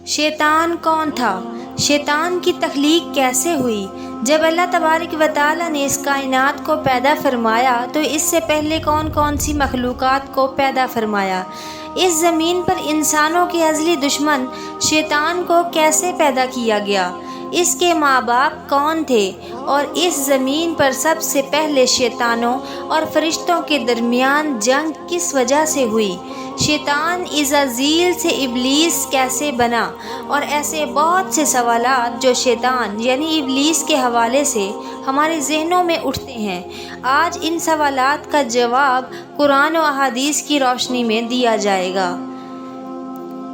شیطان کون تھا؟ شیطان کی تخلیق کیسے ہوئی؟ جب اللہ تبارک و تعالیٰ نے اس کائنات کو پیدا فرمایا تو اس سے پہلے کون کون سی مخلوقات کو پیدا فرمایا؟ اس زمین پر انسانوں کے ازلی دشمن شیطان کو کیسے پیدا کیا گیا؟ اس کے ماں باپ کون تھے؟ اور اس زمین پر سب سے پہلے شیطانوں اور فرشتوں کے درمیان جنگ کس وجہ سے ہوئی؟ شیطان عزازیل سے ابلیس کیسے بنا؟ اور ایسے بہت سے سوالات جو شیطان یعنی ابلیس کے حوالے سے ہمارے ذہنوں میں اٹھتے ہیں، آج ان سوالات کا جواب قرآن و احادیث کی روشنی میں دیا جائے گا۔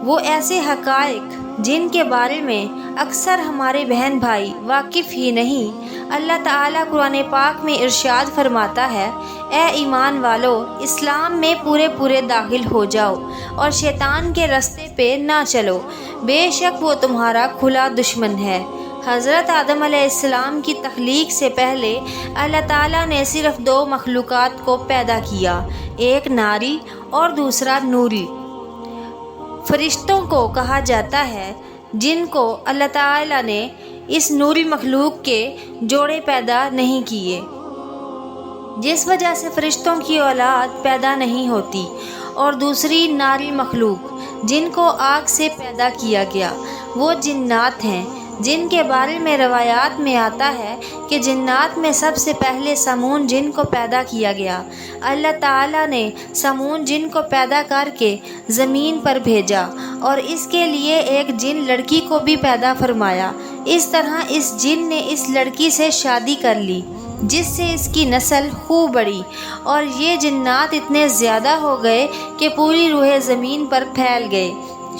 وہ ایسے حقائق جن کے بارے میں اکثر ہمارے بہن بھائی واقف ہی نہیں۔ اللہ تعالیٰ قرآن پاک میں ارشاد فرماتا ہے، اے ایمان والو، اسلام میں پورے داخل ہو جاؤ اور شیطان کے رستے پہ نہ چلو، بے شک وہ تمہارا کھلا دشمن ہے۔ حضرت آدم علیہ السلام کی تخلیق سے پہلے اللہ تعالیٰ نے صرف دو مخلوقات کو پیدا کیا، ایک ناری اور دوسرا نوری۔ فرشتوں کو کہا جاتا ہے جن کو اللہ تعالیٰ نے اس نوری مخلوق کے جوڑے پیدا نہیں کیے، جس وجہ سے فرشتوں کی اولاد پیدا نہیں ہوتی، اور دوسری ناری مخلوق جن کو آگ سے پیدا کیا گیا، وہ جنات ہیں، جن کے بارے میں روایات میں آتا ہے کہ جنات میں سب سے پہلے سمون جن کو پیدا کیا گیا۔ اللہ تعالیٰ نے سمون جن کو پیدا کر کے زمین پر بھیجا اور اس کے لیے ایک جن لڑکی کو بھی پیدا فرمایا۔ اس طرح اس جن نے اس لڑکی سے شادی کر لی، جس سے اس کی نسل خوب بڑھی، اور یہ جنات اتنے زیادہ ہو گئے کہ پوری روح زمین پر پھیل گئے۔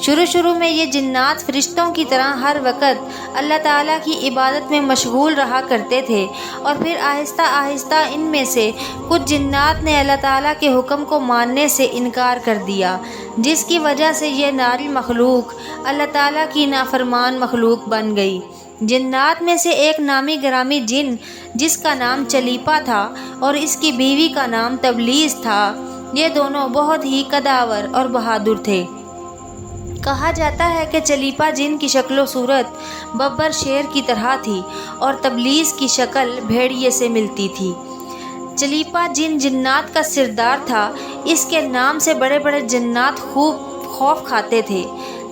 شروع میں یہ جنات فرشتوں کی طرح ہر وقت اللہ تعالیٰ کی عبادت میں مشغول رہا کرتے تھے، اور پھر آہستہ آہستہ ان میں سے کچھ جنات نے اللہ تعالیٰ کے حکم کو ماننے سے انکار کر دیا، جس کی وجہ سے یہ ناری مخلوق اللہ تعالیٰ کی نافرمان مخلوق بن گئی۔ جنات میں سے ایک نامی گرامی جن جس کا نام چلیپا تھا اور اس کی بیوی کا نام تبلیس تھا، یہ دونوں بہت ہی قداور اور بہادر تھے۔ کہا جاتا ہے کہ چلیپا جن کی شکل و صورت ببر شیر کی طرح تھی اور تبلیس کی شکل بھیڑیے سے ملتی تھی۔ چلیپا جن جنات کا سردار تھا، اس کے نام سے بڑے بڑے جنات خوب خوف کھاتے تھے۔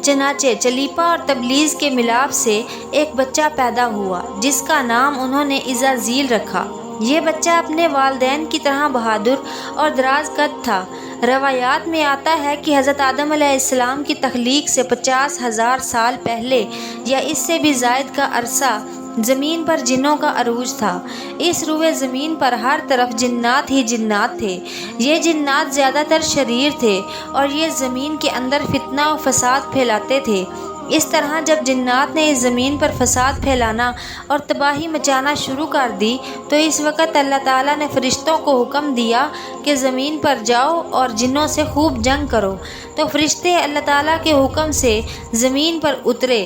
چنانچہ چلیپا اور تبلیس کے ملاپ سے ایک بچہ پیدا ہوا جس کا نام انہوں نے عزازیل رکھا۔ یہ بچہ اپنے والدین کی طرح بہادر اور دراز قد تھا۔ روایات میں آتا ہے کہ حضرت آدم علیہ السلام کی تخلیق سے 50,000 سال پہلے یا اس سے بھی زائد کا عرصہ زمین پر جنوں کا عروج تھا۔ اس روئے زمین پر ہر طرف جنات ہی جنات تھے۔ یہ جنات زیادہ تر شریر تھے اور یہ زمین کے اندر فتنہ و فساد پھیلاتے تھے۔ اس طرح جب جنات نے اس زمین پر فساد پھیلانا اور تباہی مچانا شروع کر دی تو اس وقت اللہ تعالیٰ نے فرشتوں کو حکم دیا کہ زمین پر جاؤ اور جنوں سے خوب جنگ کرو۔ تو فرشتے اللہ تعالیٰ کے حکم سے زمین پر اترے۔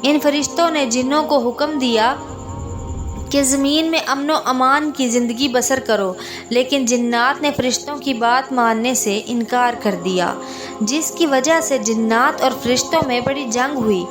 ان فرشتوں نے جنوں کو حکم دیا کہ زمین میں امن و امان کی زندگی بسر کرو، لیکن جنات نے فرشتوں کی بات ماننے سے انکار کر دیا، جس کی وجہ سے جنات اور فرشتوں میں بڑی جنگ ہوئی۔